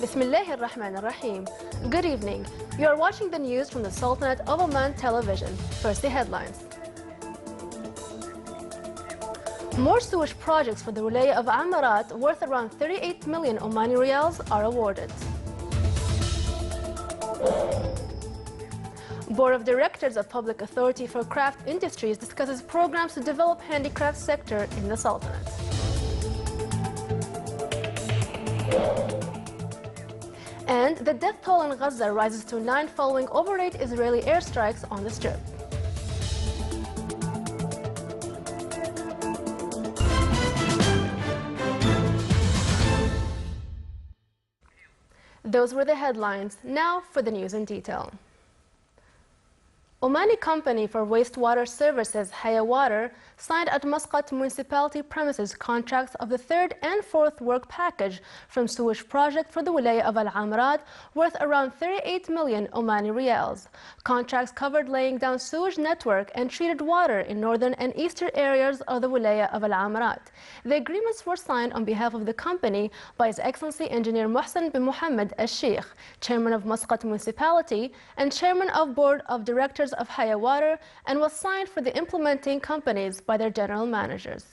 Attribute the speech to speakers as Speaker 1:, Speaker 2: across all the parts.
Speaker 1: Bismillahir Rahmanir Rahim. Good evening. You are watching the news from the Sultanate of Oman television. First, the headlines. More sewage projects for the Wilaya of Amarat worth around 38 million Omani Riyals are awarded. Board of Directors of Public Authority for Craft Industries discusses programs to develop handicraft sector in the Sultanate. And the death toll in Gaza rises to 9 following overnight Israeli airstrikes on the Strip. Those were the headlines. Now for the news in detail. Omani company for wastewater services, Haya Water, signed at Muscat municipality premises contracts of the third and fourth work package from sewage project for the Wilaya of Al-Amrad worth around 38 million Omani Riyals. Contracts covered laying down sewage network and treated water in northern and eastern areas of the Wilaya of Al-Amrad. The agreements were signed on behalf of the company by His Excellency Engineer Mohsen bin Mohammed Al-Sheikh, Chairman of Muscat municipality and Chairman of Board of Directors of Haya Water, and was signed for the implementing companies by their general managers.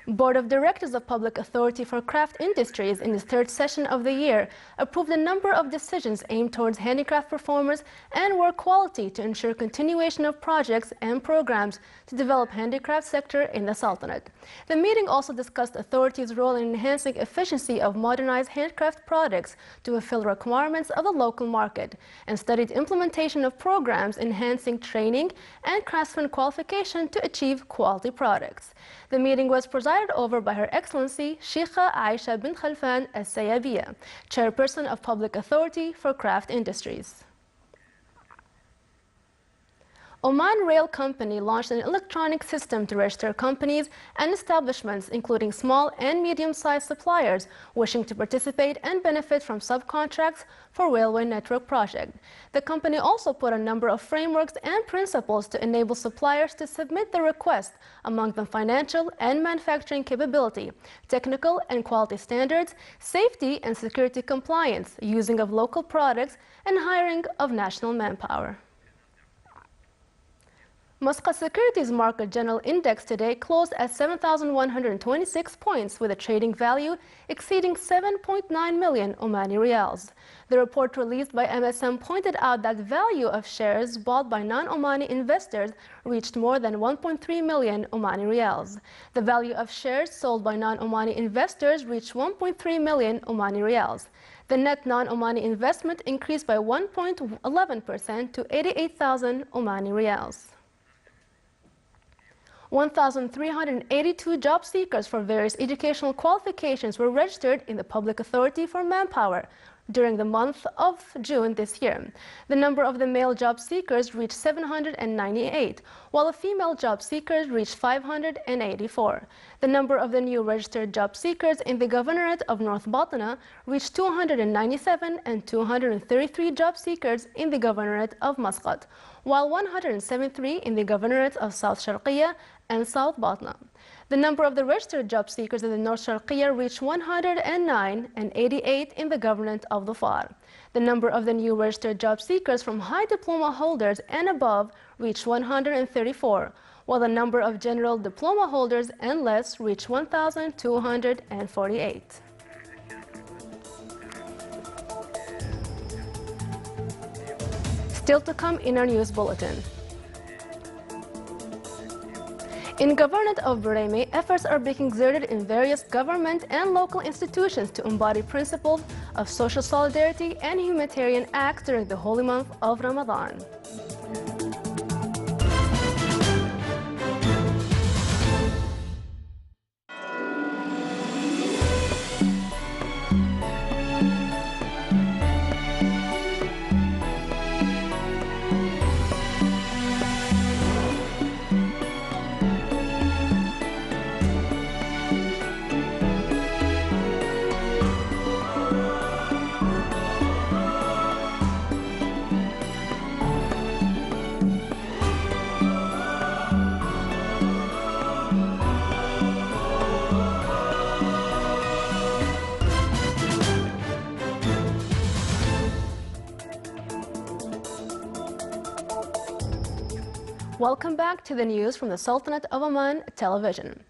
Speaker 1: Board of Directors of Public Authority for Craft Industries in its third session of the year approved a number of decisions aimed towards handicraft performers and work quality to ensure continuation of projects and programs to develop handicraft sector in the Sultanate. The meeting also discussed authorities' role in enhancing efficiency of modernized handcraft products to fulfill requirements of the local market and studied implementation of programs enhancing training and craftsman qualification to achieve quality products. The meeting was presided over by Her Excellency Sheikha Aisha bin Khalfan Al-Sayabiya, Chairperson of Public Authority for Craft Industries. Oman Rail Company launched an electronic system to register companies and establishments, including small and medium-sized suppliers wishing to participate and benefit from subcontracts for railway network project. The company also put a number of frameworks and principles to enable suppliers to submit their request, among them financial and manufacturing capability, technical and quality standards, safety and security compliance, using of local products, and hiring of national manpower. Muscat Securities Market General Index today closed at 7,126 points with a trading value exceeding 7.9 million Omani Riyals. The report released by MSM pointed out that value of shares bought by non-Omani investors reached more than 1.3 million Omani Riyals. The value of shares sold by non-Omani investors reached 1.3 million Omani Riyals. The net non-Omani investment increased by 1.11% to 88,000 Omani Riyals. 1,382 job seekers for various educational qualifications were registered in the Public Authority for Manpower during the month of June this year. The number of the male job seekers reached 798, while the female job seekers reached 584. The number of the new registered job seekers in the Governorate of North Batna reached 297 and 233 job seekers in the Governorate of Muscat, while 173 in the Governorate of South Sharqiya and South Batna. The number of the registered job seekers in the North Sharqiya reached 109 and 88 in the Governorate of Dhofar. The number of the new registered job seekers from high diploma holders and above reached 134, while the number of general diploma holders and less reached 1,248. Still to come in our news bulletin. In Governorate of Brahimi, efforts are being exerted in various government and local institutions to embody principles of social solidarity and humanitarian acts during the holy month of Ramadan. Welcome back to the news from the Sultanate of Oman television.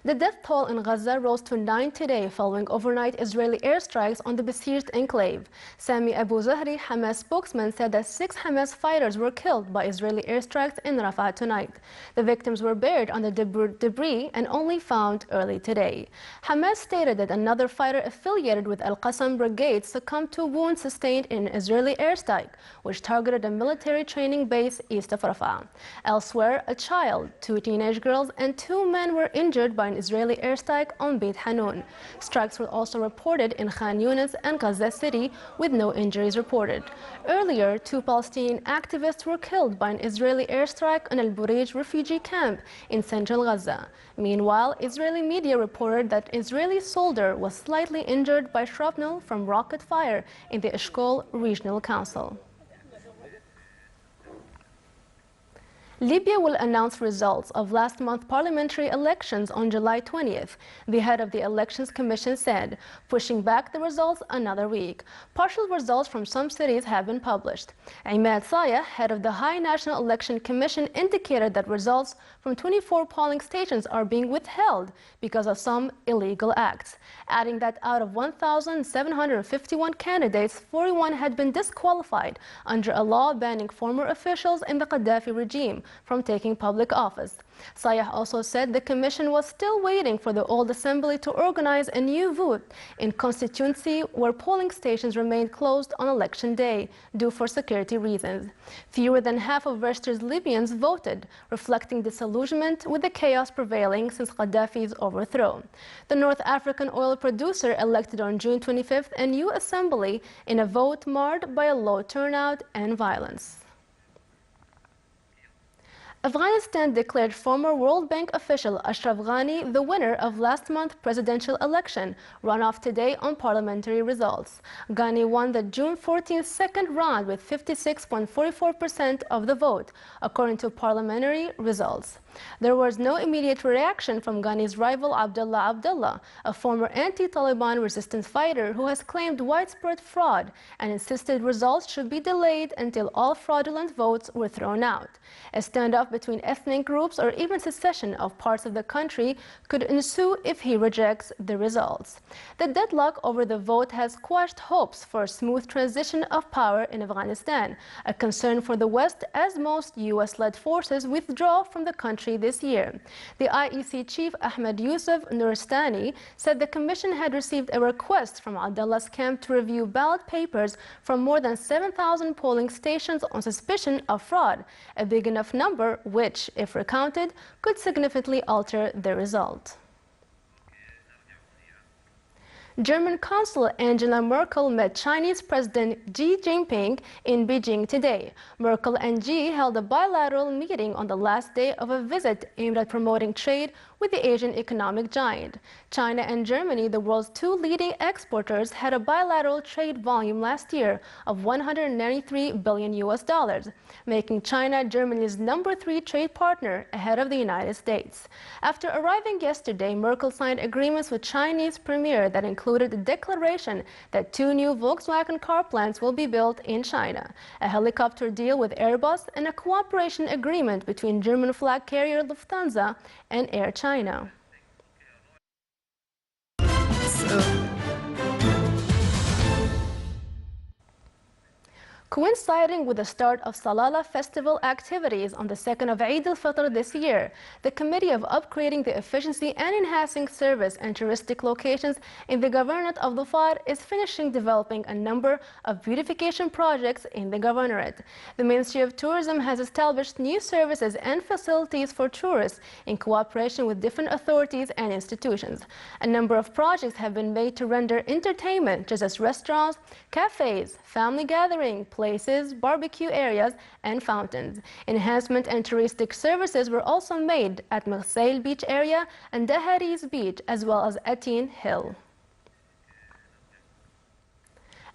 Speaker 1: The death toll in Gaza rose to 9 today following overnight Israeli airstrikes on the besieged enclave. Sami Abu Zahri, Hamas spokesman, said that 6 Hamas fighters were killed by Israeli airstrikes in Rafah tonight. The victims were buried under debris and only found early today. Hamas stated that another fighter affiliated with Al-Qassam brigade succumbed to wounds sustained in an Israeli airstrike, which targeted a military training base east of Rafah. Elsewhere, a child, 2 teenage girls, and 2 men were injured by an Israeli airstrike on Beit Hanun. Strikes were also reported in Khan Yunis and Gaza City, with no injuries reported. Earlier, 2 Palestinian activists were killed by an Israeli airstrike on Al Burij refugee camp in central Gaza. Meanwhile, Israeli media reported that an Israeli soldier was slightly injured by shrapnel from rocket fire in the Eshkol Regional Council. Libya will announce results of last month's parliamentary elections on July 20th, the head of the Elections Commission said, pushing back the results another week. Partial results from some cities have been published. Imad Sayah, head of the High National Election Commission, indicated that results from 24 polling stations are being withheld because of some illegal acts, adding that out of 1,751 candidates, 41 had been disqualified under a law banning former officials in the Gaddafi regime from taking public office. Sayah also said the commission was still waiting for the old assembly to organize a new vote in constituency where polling stations remained closed on election day due for security reasons. Fewer than half of registered Libyans voted, reflecting disillusionment with the chaos prevailing since Gaddafi's overthrow. The North African oil producer elected on June 25th a new assembly in a vote marred by a low turnout and violence. Afghanistan declared former World Bank official Ashraf Ghani the winner of last month's presidential election, run off today on parliamentary results. Ghani won the June 14th second round with 56.44% of the vote, according to parliamentary results. There was no immediate reaction from Ghani's rival Abdullah, a former anti-Taliban resistance fighter who has claimed widespread fraud and insisted results should be delayed until all fraudulent votes were thrown out. A standoff between ethnic groups or even secession of parts of the country could ensue if he rejects the results. The deadlock over the vote has quashed hopes for a smooth transition of power in Afghanistan, a concern for the West as most U.S.-led forces withdraw from the country this year. The IEC chief Ahmed Yusuf Nuristani said the commission had received a request from Abdullah's camp to review ballot papers from more than 7,000 polling stations on suspicion of fraud, a big enough number which, if recounted, could significantly alter the result. German Chancellor Angela Merkel met Chinese President Xi Jinping in Beijing today. Merkel and Xi held a bilateral meeting on the last day of a visit aimed at promoting trade with the Asian economic giant. China and Germany, the world's 2 leading exporters, had a bilateral trade volume last year of $193 billion, making China Germany's #3 trade partner ahead of the United States. After arriving yesterday, Merkel signed agreements with Chinese Premier that included a declaration that 2 new Volkswagen car plants will be built in China, a helicopter deal with Airbus, and a cooperation agreement between German flag carrier Lufthansa and Air China. Coinciding with the start of Salalah festival activities on the 2nd of Eid al-Fitr this year, the Committee of Upgrading the Efficiency and Enhancing Service and Touristic Locations in the Governorate of Dhofar is finishing developing a number of beautification projects in the Governorate. The Ministry of Tourism has established new services and facilities for tourists in cooperation with different authorities and institutions. A number of projects have been made to render entertainment, such as restaurants, cafes, family gathering places, barbecue areas, and fountains. Enhancement and touristic services were also made at Marseille Beach area and Dahariz Beach, as well as Atin Hill.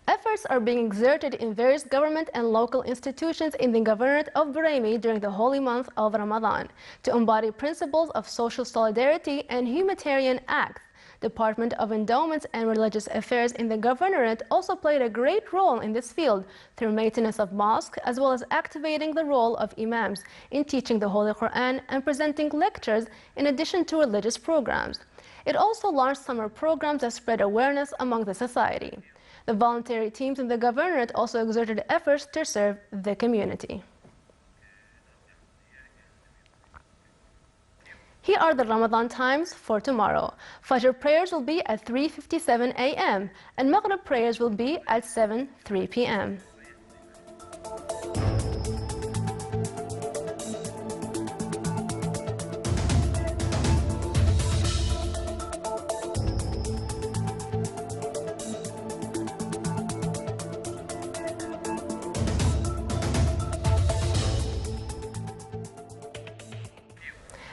Speaker 1: Efforts are being exerted in various government and local institutions in the Governorate of Brahimi during the holy month of Ramadan to embody principles of social solidarity and humanitarian acts Department of Endowments and Religious Affairs in the governorate also played a great role in this field through maintenance of mosques, as well as activating the role of imams in teaching the Holy Quran and presenting lectures in addition to religious programs. It also launched summer programs that spread awareness among the society. The voluntary teams in the governorate also exerted efforts to serve the community. Here are the Ramadan times for tomorrow. Fajr prayers will be at 3:57 a.m. and Maghrib prayers will be at 7:03 p.m.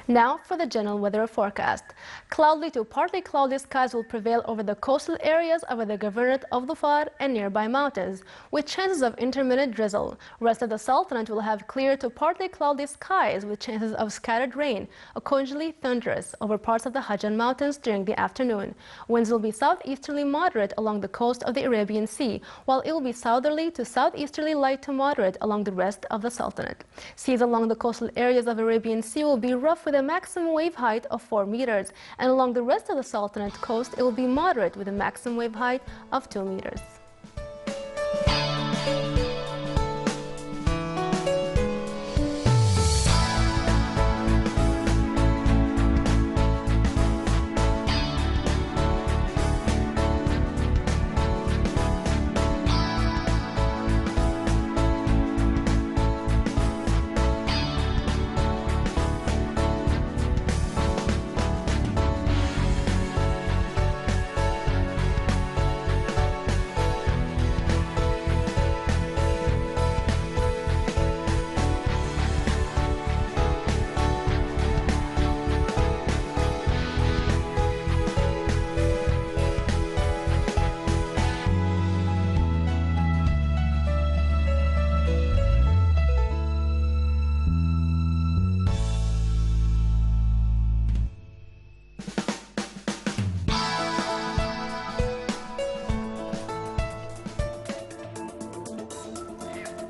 Speaker 1: Now for the general weather forecast. Cloudy to partly cloudy skies will prevail over the coastal areas of the governorate of Dhofar and nearby mountains, with chances of intermittent drizzle. Rest of the Sultanate will have clear to partly cloudy skies with chances of scattered rain, occasionally thunderous, over parts of the Hajjan Mountains during the afternoon. Winds will be southeasterly moderate along the coast of the Arabian Sea, while it will be southerly to southeasterly light to moderate along the rest of the Sultanate. Seas along the coastal areas of Arabian Sea will be rough with a maximum wave height of 4 meters, and along the rest of the Sultanate coast it will be moderate with a maximum wave height of 2 meters.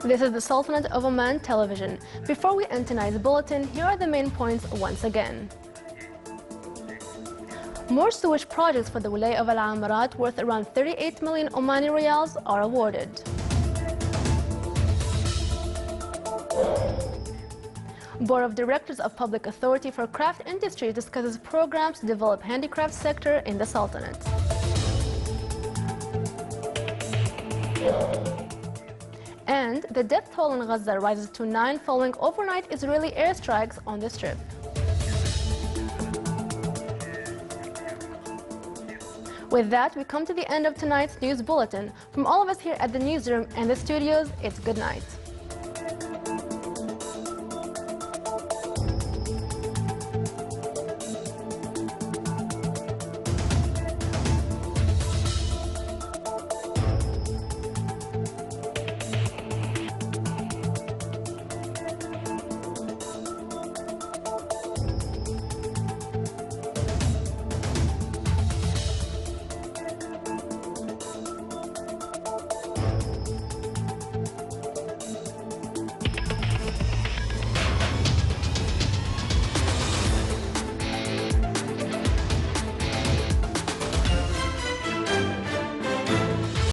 Speaker 1: This is the Sultanate of Oman television. Before we end tonight's bulletin, here are the main points once again. More sewage projects for the Wilaya of Al-Amarat worth around 38 million Omani riyals are awarded. Board of Directors of Public Authority for Craft Industries discusses programs to develop handicraft sector in the Sultanate. And the death toll in Gaza rises to 9 following overnight Israeli airstrikes on the Strip. With that, we come to the end of tonight's news bulletin. From all of us here at the newsroom and the studios, it's good night.